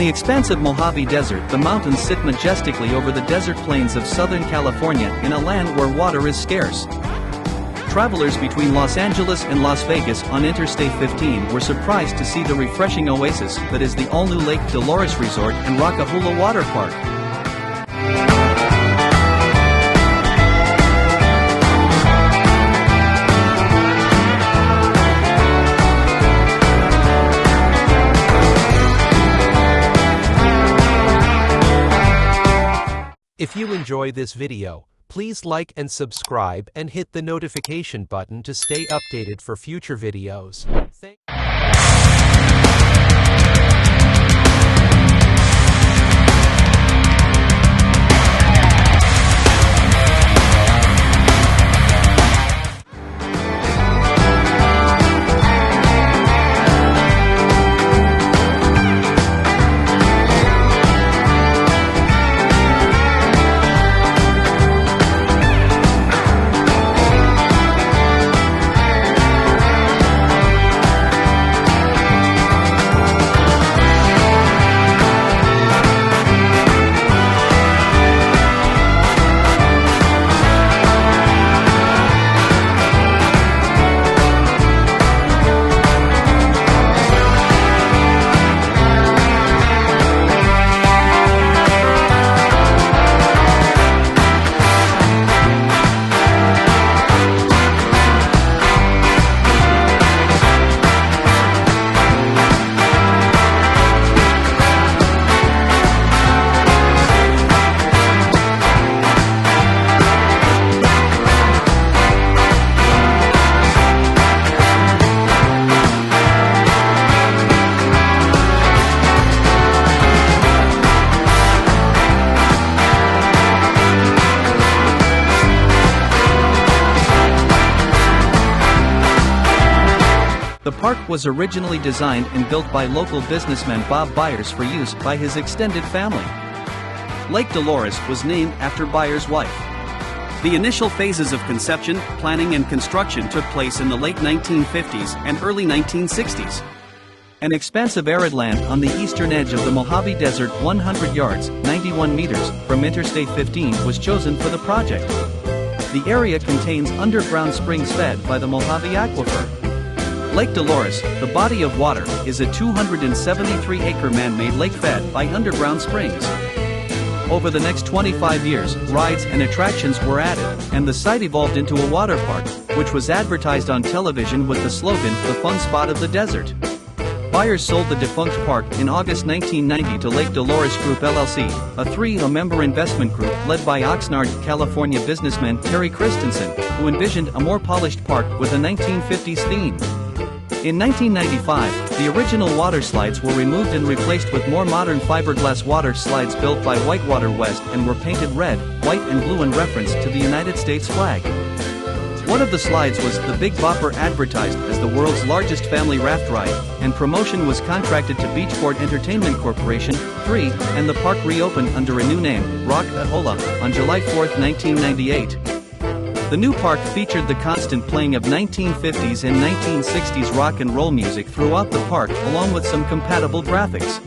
the expansive Mojave Desert, the mountains sit majestically over the desert plains of Southern California in a land where water is scarce. Travelers between Los Angeles and Las Vegas on Interstate 15 were surprised to see the refreshing oasis that is the all-new Lake Dolores Resort and Rock-a-hoola water park. If you enjoy this video, please like and subscribe and hit the notification button to stay updated for future videos. The park was originally designed and built by local businessman Bob Byers for use by his extended family. Lake Dolores was named after Byers' wife. The initial phases of conception, planning and construction took place in the late 1950s and early 1960s. An expansive arid land on the eastern edge of the Mojave Desert 100 yards, 91 meters, from Interstate 15 was chosen for the project. The area contains underground springs fed by the Mojave Aquifer. Lake Dolores, the body of water, is a 273-acre man-made lake fed by underground springs. Over the next 25 years, rides and attractions were added, and the site evolved into a water park, which was advertised on television with the slogan, "The Fun Spot of the Desert." Byers sold the defunct park in August 1990 to Lake Dolores Group LLC, a three-member investment group led by Oxnard, California businessman Terry Christensen, who envisioned a more polished park with a 1950s theme. In 1995, the original water slides were removed and replaced with more modern fiberglass water slides built by Whitewater West and were painted red, white and blue in reference to the United States flag. One of the slides was the Big Bopper, advertised as the world's largest family raft ride, and promotion was contracted to Beachport Entertainment Corporation, 3, and the park reopened under a new name, Rock-a-hoola, on July 4, 1998. The new park featured the constant playing of 1950s and 1960s rock and roll music throughout the park, along with some compatible graphics.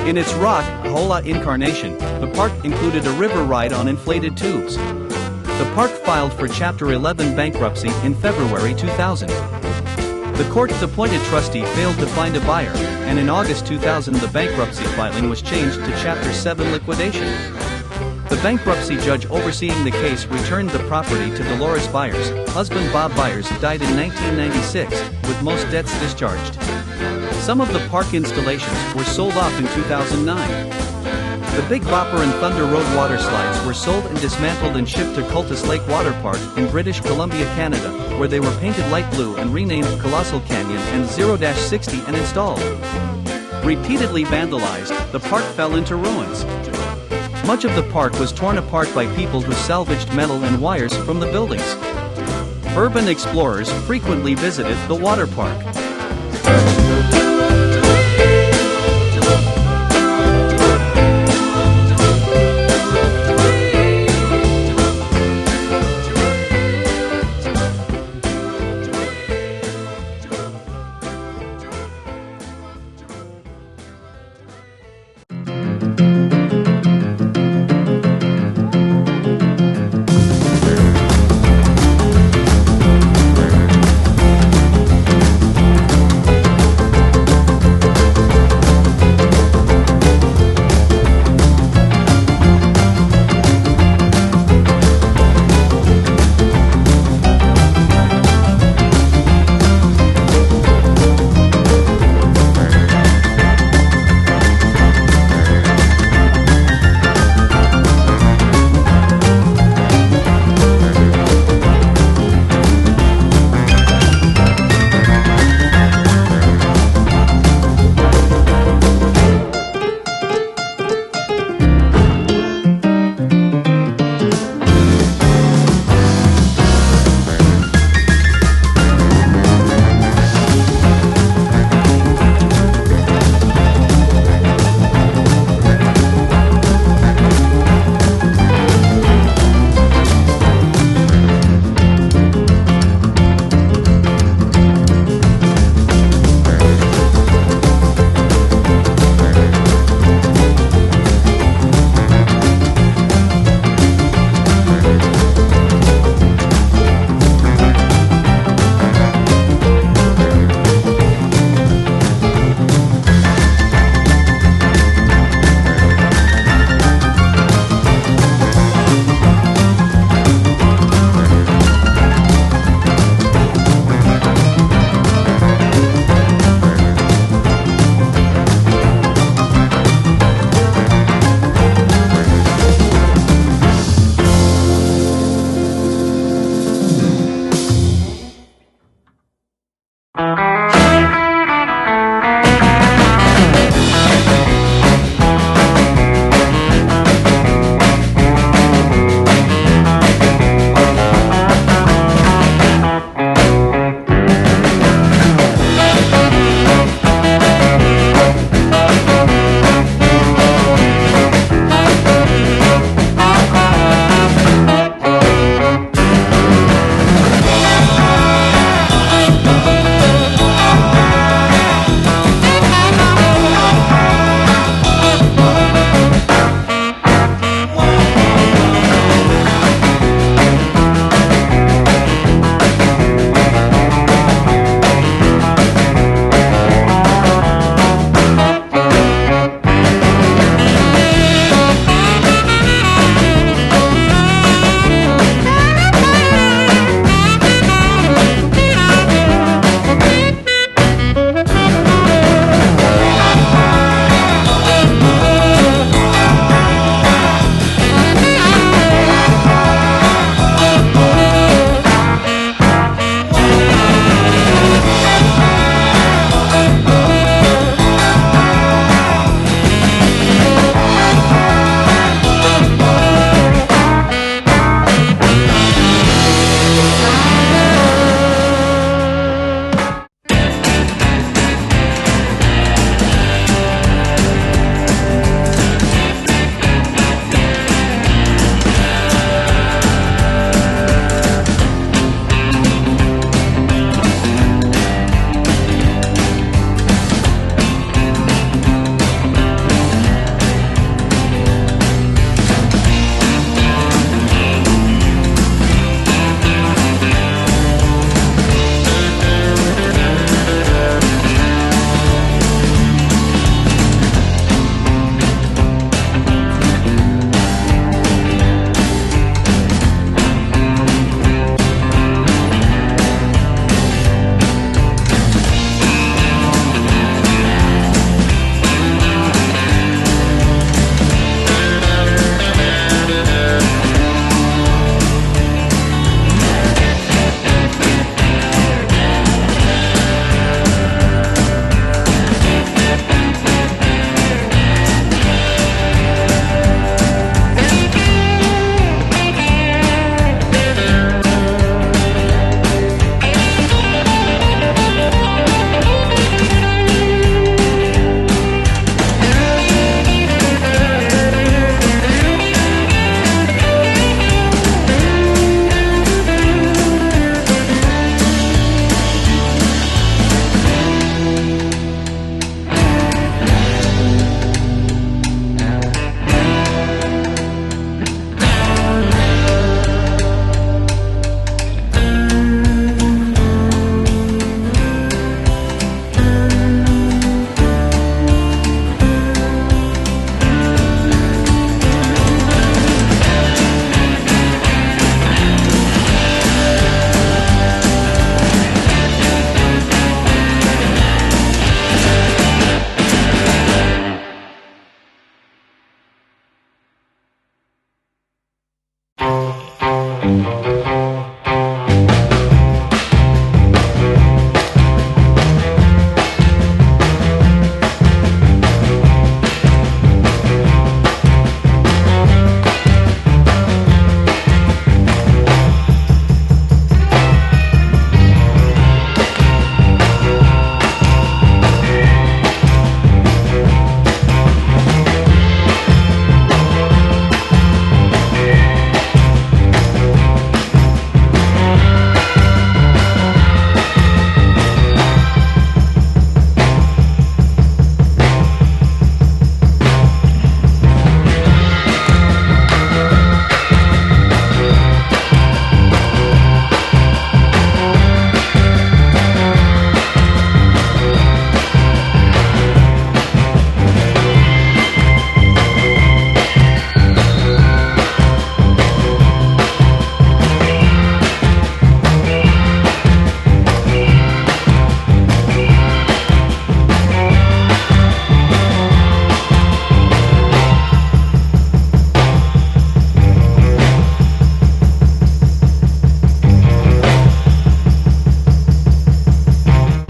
In its Rock-a-hoola incarnation, the park included a river ride on inflated tubes. The park filed for Chapter 11 bankruptcy in February 2000. The court's appointed trustee failed to find a buyer, and in August 2000 the bankruptcy filing was changed to Chapter 7 liquidation. The bankruptcy judge overseeing the case returned the property to Dolores Byers. Husband Bob Byers died in 1996, with most debts discharged. Some of the park installations were sold off in 2009. The Big Bopper and Thunder Road water slides were sold and dismantled and shipped to Cultus Lake Water Park in British Columbia, Canada, where they were painted light blue and renamed Colossal Canyon and 0-60 and installed. Repeatedly vandalized, the park fell into ruins. Much of the park was torn apart by people who salvaged metal and wires from the buildings. Urban explorers frequently visited the water park.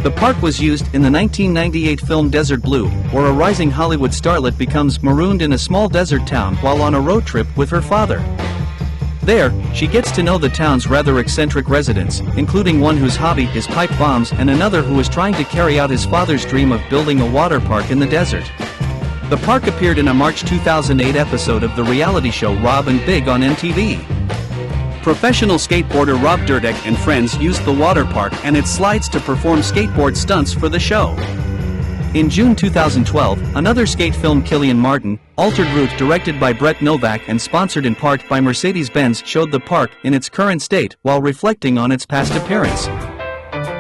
The park was used in the 1998 film Desert Blue, where a rising Hollywood starlet becomes marooned in a small desert town while on a road trip with her father. There, she gets to know the town's rather eccentric residents, including one whose hobby is pipe bombs and another who is trying to carry out his father's dream of building a water park in the desert. The park appeared in a March 2008 episode of the reality show Rob and Big on MTV. Professional skateboarder Rob Dyrdek and friends used the water park and its slides to perform skateboard stunts for the show. In June 2012, another skate film, Killian Martin, Altered Route, directed by Brett Novak and sponsored in part by Mercedes-Benz, showed the park in its current state while reflecting on its past appearance.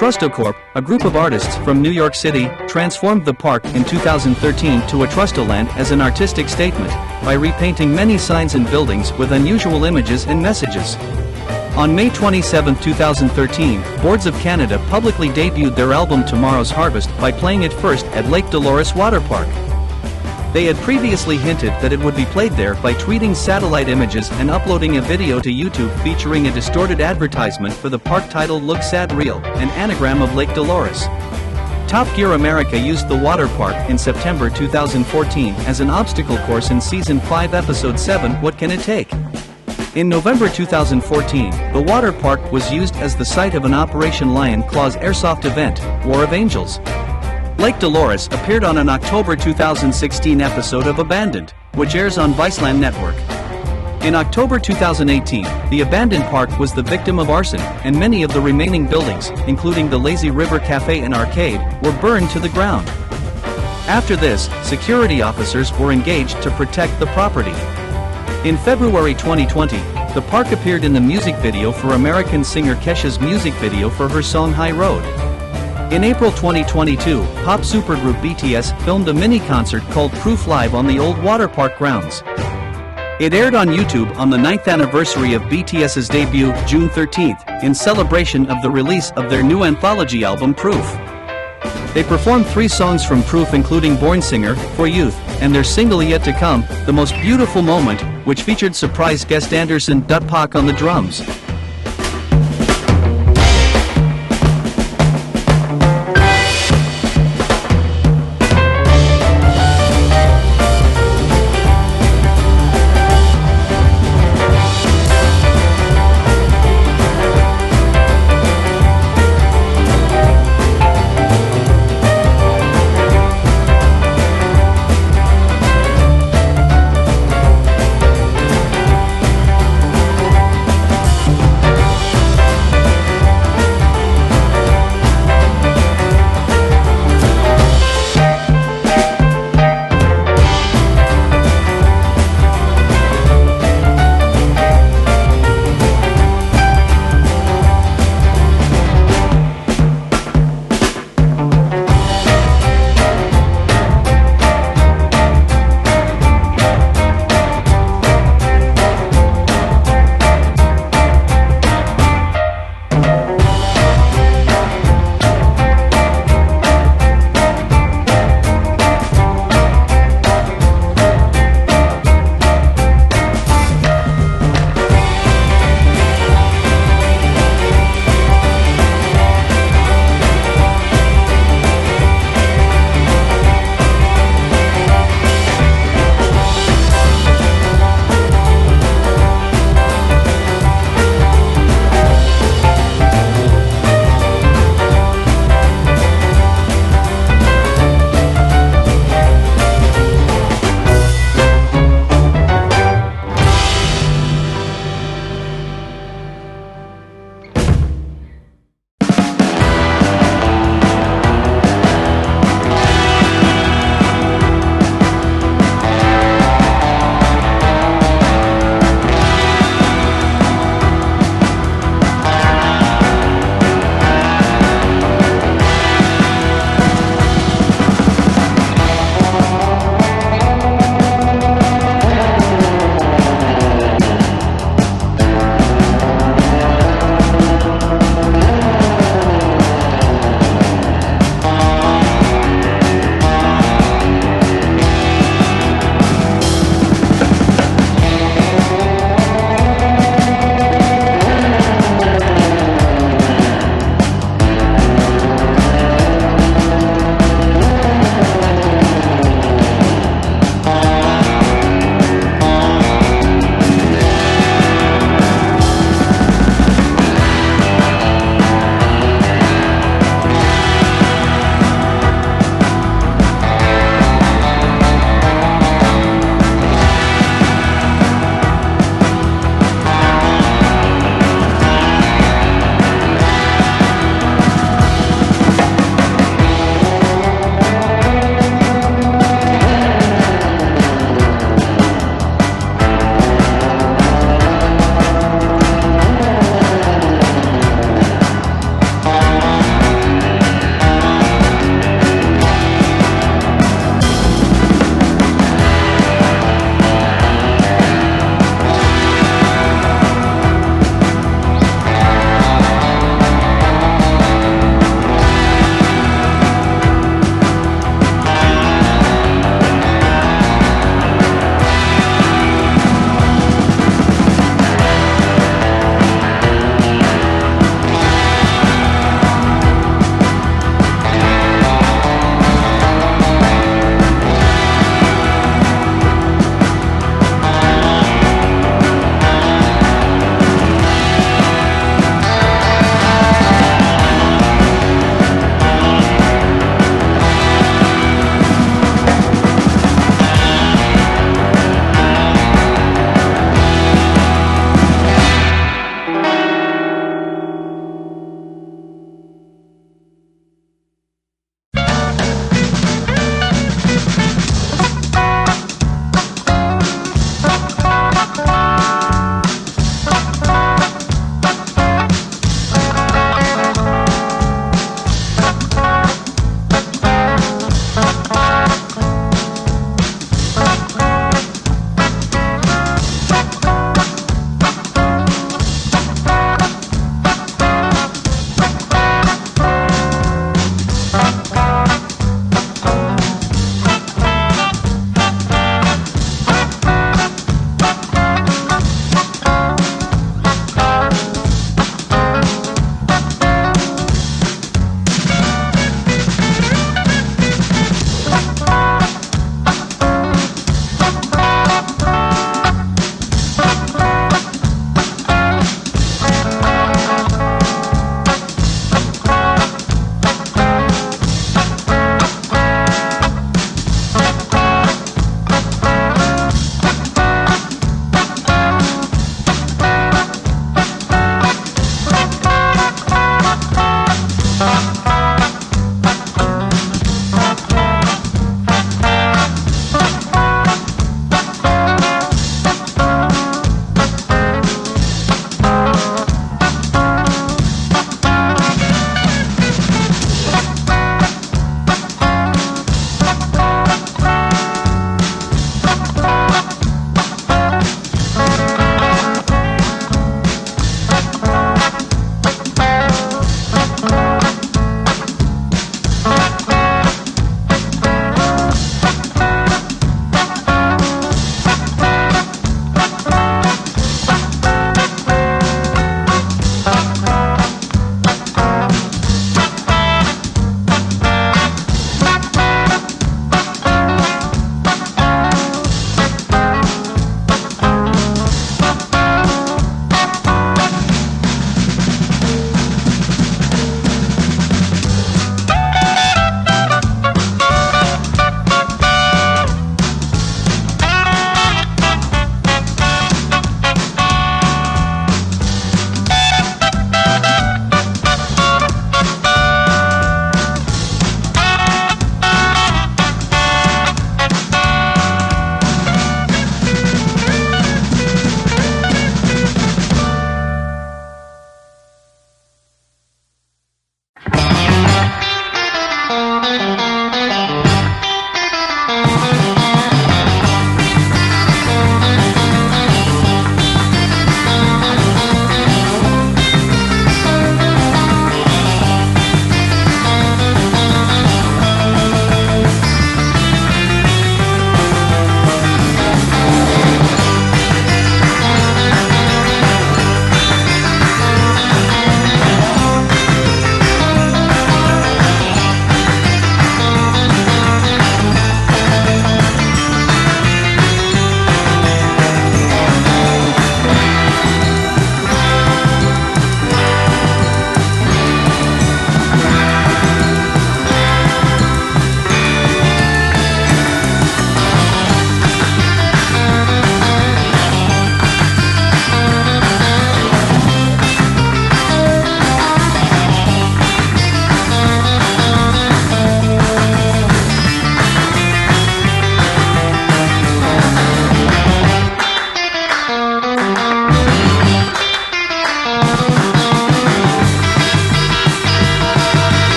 Trustocorp, a group of artists from New York City, transformed the park in 2013 to a Trustoland as an artistic statement by repainting many signs and buildings with unusual images and messages. On May 27, 2013, Boards of Canada publicly debuted their album Tomorrow's Harvest by playing it first at Lake Dolores Water Park. They had previously hinted that it would be played there by tweeting satellite images and uploading a video to YouTube featuring a distorted advertisement for the park titled Look Sad Real, an anagram of Lake Dolores. Top Gear America used the water park in September 2014 as an obstacle course in Season 5 Episode 7, What Can It Take? In November 2014, the water park was used as the site of an Operation Lion Claw's airsoft event, War of Angels. Lake Dolores appeared on an October 2016 episode of Abandoned, which airs on Viceland Network. In October 2018, the abandoned park was the victim of arson, and many of the remaining buildings, including the Lazy River Cafe and Arcade, were burned to the ground. After this, security officers were engaged to protect the property. In February 2020, the park appeared in the music video for American singer Kesha's music video for her song High Road. In April 2022, pop supergroup BTS filmed a mini-concert called Proof Live on the old water park grounds. It aired on YouTube on the 9th anniversary of BTS's debut, June 13th, in celebration of the release of their new anthology album Proof. They performed 3 songs from Proof, including Born Singer, For Youth, and their single Yet to Come, The Most Beautiful Moment, which featured surprise guest Anderson .Paak on the drums.